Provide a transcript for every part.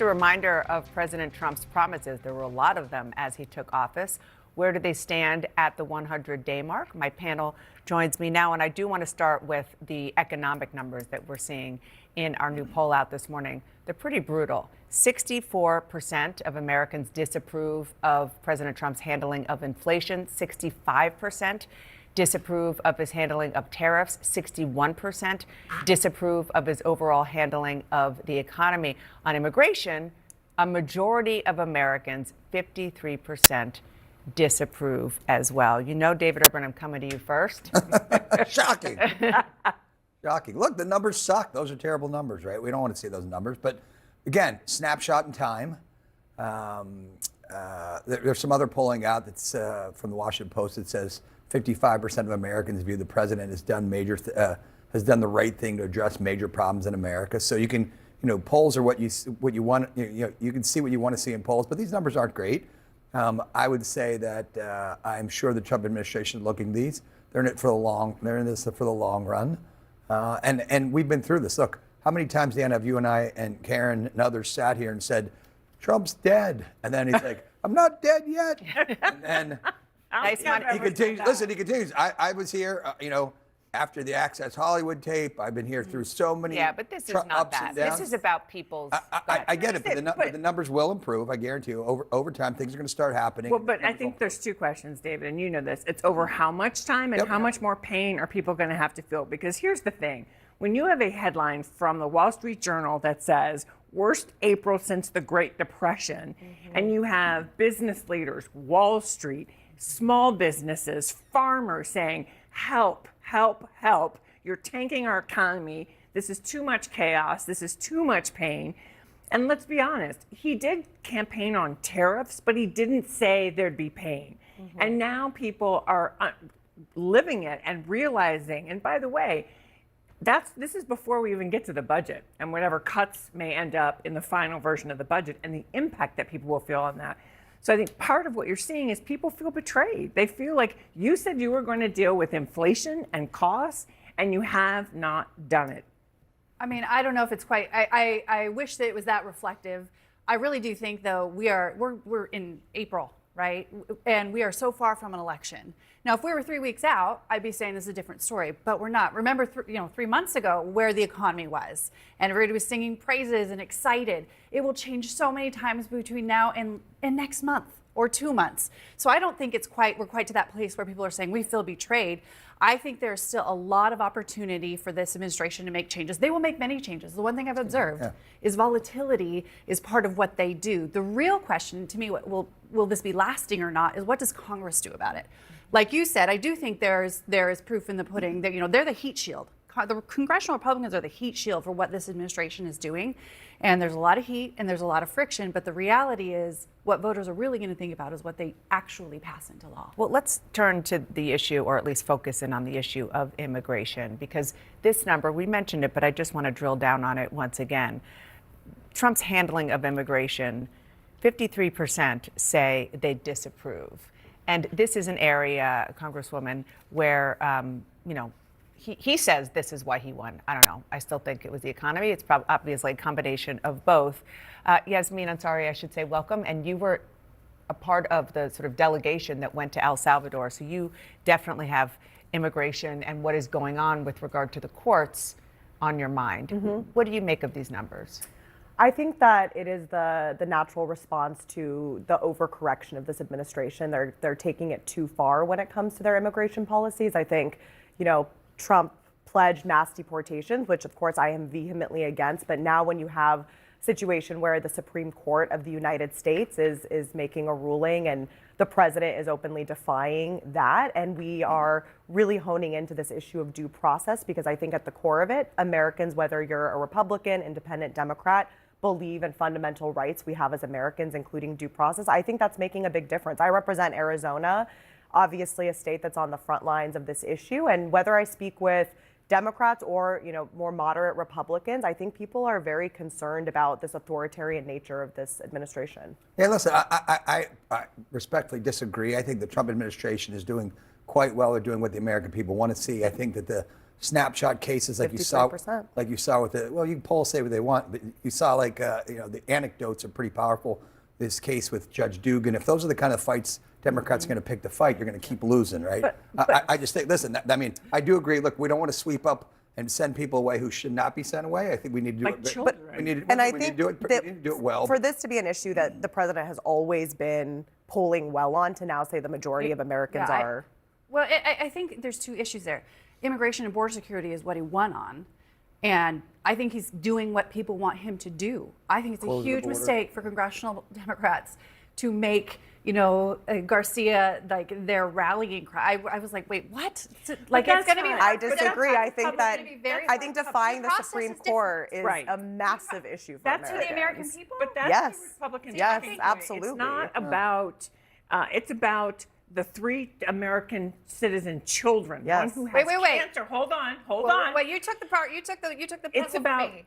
Just a reminder of President Trump's promises. There were a lot of them as he took office. Where do they stand at the 100-day mark? My panel joins me now, and I do want to start with the economic numbers that we're seeing in our new poll out this morning. They're pretty brutal. 64% of Americans disapprove of President Trump's handling of inflation. 65% disapprove of his handling of tariffs. 61% disapprove of his overall handling of the economy. On immigration, a majority of Americans, 53%, disapprove as well. You know, David Urban, I'm coming to you first. Shocking. Shocking. Look, the numbers suck. Those are terrible numbers, right? We don't want to see those numbers. But again, snapshot in time. There's some other polling out that's from the Washington Post that says 55% of Americans view the president has done the right thing to address major problems in America. So you can, polls are what you want. You can see what you want to see in polls, but these numbers aren't great. I would say that I'm sure the Trump administration is looking at these. They're in it for the long. They're in this for the long run, and we've been through this. Look, how many times, Dan, have you and I and Karen and others sat here and said, "Trump's dead," and then he's like, "I'm not dead yet," and then he continues. Listen, he continues. I was here, after the Access Hollywood tape. I've been here through so many. Yeah, but this is not that. This is about people's. I get it, but the numbers will improve. I guarantee you. Over time, things are going to start happening. Well, but I think there's two questions, David, and you know this. It's over how much time and how much more pain are people going to have to feel? Because here's the thing. When you have a headline from the Wall Street Journal that says, worst April since the Great Depression, and you have business leaders, Wall Street, small businesses, farmers saying, help, help, help. You're tanking our economy. This is too much chaos. This is too much pain. And let's be honest, he did campaign on tariffs, but he didn't say there'd be pain. And now people are living it and realizing, and by the way, this is before we even get to the budget and whatever cuts may end up in the final version of the budget and the impact that people will feel on that. So I think part of what you're seeing is people feel betrayed. They feel like you said you were going to deal with inflation and costs, and you have not done it. I mean, I don't know if it's quite. I wish that it was that reflective. I really do think, though, we're in April, right? And we are so far from an election. Now, if we were 3 weeks out, I'd be saying this is a different story, but we're not. Remember, 3 months ago, where the economy was, and everybody was singing praises and excited. It will change so many times between now and next month or 2 months. So I don't think we're quite to that place where people are saying we feel betrayed. I think there's still a lot of opportunity for this administration to make changes. They will make many changes. The one thing I've observed is volatility is part of what they do. The real question to me, will this be lasting or not, is what does Congress do about it? Like you said, I do think there is proof in the pudding that they're the heat shield. The congressional Republicans are the heat shield for what this administration is doing. And there's a lot of heat and there's a lot of friction. But the reality is what voters are really going to think about is what they actually pass into law. Well, let's turn to the issue, or at least focus in on the issue of immigration, because this number, we mentioned it, but I just want to drill down on it once again. Trump's handling of immigration, 53% say they disapprove. And this is an area, Congresswoman, where, he says this is why he won. I don't know. I still think it was the economy. It's obviously a combination of both. Yasmin Ansari, I should say, welcome. And you were a part of the sort of delegation that went to El Salvador. So you definitely have immigration and what is going on with regard to the courts on your mind. What do you make of these numbers? I think that it is the natural response to the overcorrection of this administration. They're taking it too far when it comes to their immigration policies. I think, Trump pledged mass deportations, which of course I am vehemently against. But now when you have a situation where the Supreme Court of the United States is making a ruling and the president is openly defying that, and we are really honing into this issue of due process, because I think at the core of it, Americans, whether you're a Republican, independent, Democrat, believe in fundamental rights we have as Americans, including due process. I think that's making a big difference. I represent Arizona, obviously a state that's on the front lines of this issue. And whether I speak with Democrats or, more moderate Republicans, I think people are very concerned about this authoritarian nature of this administration. Yeah, listen, I respectfully disagree. I think the Trump administration is doing quite well. They're doing what the American people want to see. I think that the snapshot cases like you saw, 53%. like you saw with the, well, you can poll say what they want, but you saw like, the anecdotes are pretty powerful. This case with Judge Dugan, if those are the kind of fights Democrats are going to pick to fight, you're going to keep losing, right? I just think, listen, I do agree. Look, we don't want to sweep up and send people away who should not be sent away. I think we need to do it. children. We need to do it well. For this to be an issue that the president has always been polling well on, to now say the majority of Americans are. Well, I think there's two issues there. Immigration and border security is what he won on. And I think he's doing what people want him to do. I think it's a huge mistake for congressional Democrats to make, Garcia like their rallying cry. I was like, wait, what? Like it's going to be. I disagree. I think defying the process Supreme is Court is Right. a massive issue for That's Americans. the American people. But that's Yes. the Republicans. Yes, thinking. absolutely. It's not about. It's about the 3 American citizen children. Yes. One who has Wait. cancer. Hold on. Wait, you took the part. You took the.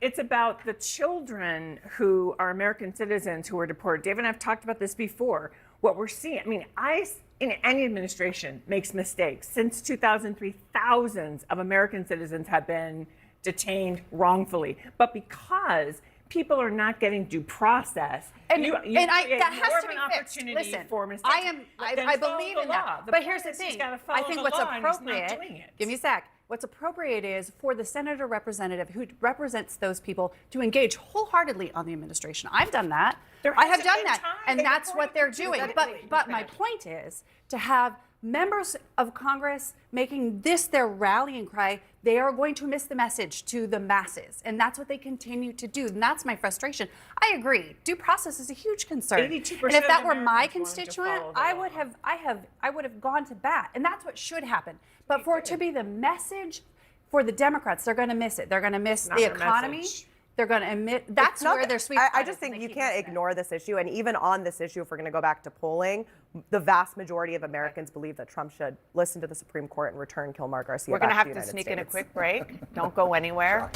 It's about the children who are American citizens who are deported. David and I've talked about this before. What we're seeing, any administration makes mistakes. Since 2003, thousands of American citizens have been detained wrongfully. But because people are not getting due process, That create has more to of be an fixed. opportunity Listen, for mistakes. I believe in that. But here's the thing. I think what's appropriate. Give me a sec. What's appropriate is for the senator representative who represents those people to engage wholeheartedly on the administration. I've done that. I have hasn't done been that, time. and that's what they're According doing. to But my point is to have members of Congress making this their rallying cry. They are going to miss the message to the masses, and that's what they continue to do. And that's my frustration. I agree. Due process is a huge concern. 82% and if that of were my Americans wanted to constituent, follow the I law. would have gone to bat, and that's what should happen. But for it to be the message for the Democrats, they're going to miss it. They're going to miss Not the their economy. message. They're going to admit that's where their sweet. I just think you can't ignore this issue. And even on this issue, if we're going to go back to polling, the vast majority of Americans believe that Trump should listen to the Supreme Court and return Kilmar Garcia. We're going to back have the to United sneak in a States. quick break. Don't go anywhere.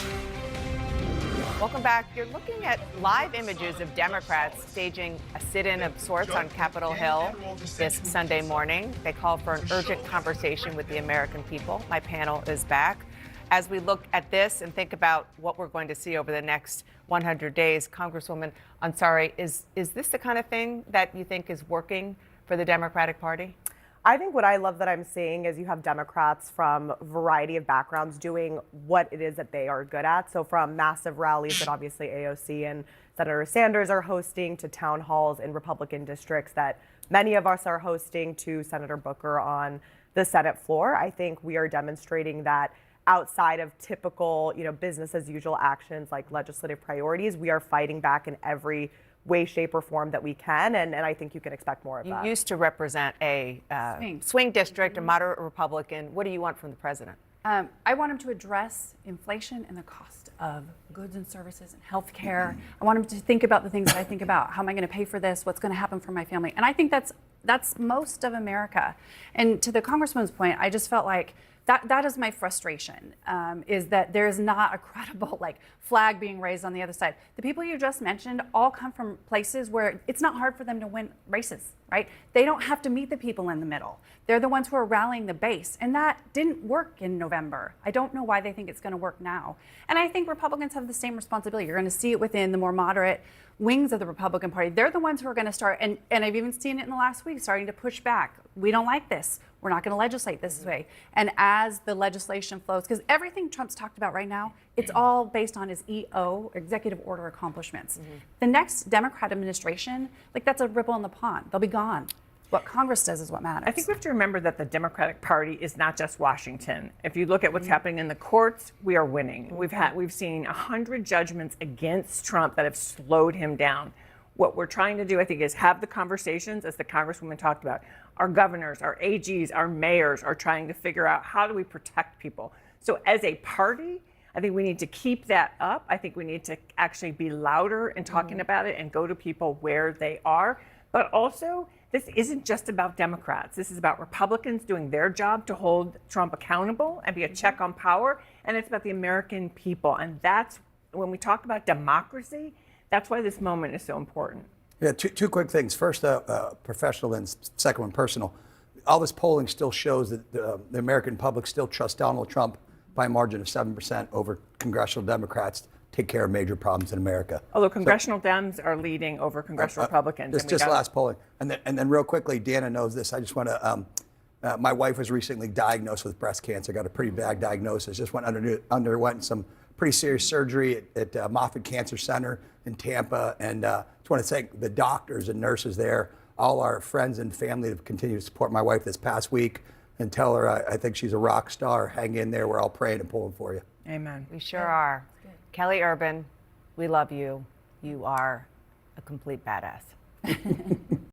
Welcome back. You're looking at live images of Democrats staging a sit-in of sorts on Capitol Hill this Sunday morning. They call for an urgent conversation with the American people. My panel is back. As we look at this and think about what we're going to see over the next 100 days, Congresswoman Ansari, is this the kind of thing that you think is working for the Democratic Party? I think what I love that I'm seeing is you have Democrats from a variety of backgrounds doing what it is that they are good at. So from massive rallies that obviously AOC and Senator Sanders are hosting, to town halls in Republican districts that many of us are hosting, to Senator Booker on the Senate floor. I think we are demonstrating that outside of typical, business as usual actions like legislative priorities, we are fighting back in every way, shape, or form that we can, and I think you can expect more of that. You used to represent a swing district, a moderate Republican. What do you want from the president? I want him to address inflation and the cost of goods and services and health care. I want him to think about the things that I think about. How am I going to pay for this? What's going to happen for my family? And I think that's most of America. And to the Congresswoman's point, I just felt like that is my frustration, is that there is not a credible flag being raised on the other side. The people you just mentioned all come from places where it's not hard for them to win races, right? They don't have to meet the people in the middle. They're the ones who are rallying the base, and that didn't work in November. I don't know why they think it's going to work now. And I think Republicans have the same responsibility. You're going to see it within the more moderate wings of the Republican Party. They're the ones who are going to start, and I've even seen it in the last week, starting to push back. We don't like this. We're not going to legislate this way. And as the legislation flows, because everything Trump's talked about right now, it's all based on his EO, executive order accomplishments. The next Democrat administration, that's a ripple in the pond. They'll be gone. What Congress does is what matters. I think we have to remember that the Democratic Party is not just Washington. If you look at what's happening in the courts, we are winning. We've seen 100 judgments against Trump that have slowed him down. What we're trying to do, I think, is have the conversations, as the Congresswoman talked about. Our governors, our AGs, our mayors are trying to figure out how do we protect people. So as a party, I think we need to keep that up. I think we need to actually be louder in talking about it and go to people where they are. But also, this isn't just about Democrats. This is about Republicans doing their job to hold Trump accountable and be a check on power. And it's about the American people. And that's, when we talk about democracy, that's why this moment is so important. Yeah, two quick things. First, professional, and second one, personal. All this polling still shows that the American public still trusts Donald Trump by a margin of 7% over congressional Democrats, take care of major problems in America. Although congressional Dems are leading over congressional Republicans. This and we just got- last polling. And then real quickly, Deanna knows this. I just want to, my wife was recently diagnosed with breast cancer, got a pretty bad diagnosis, just underwent some pretty serious surgery at Moffitt Cancer Center in Tampa. And just want to thank the doctors and nurses there, all our friends and family that have continued to support my wife this past week, and tell her I think she's a rock star. Hang in there. We're all praying and pulling for you. Amen. We sure are. Kelly Urban, we love you. You are a complete badass.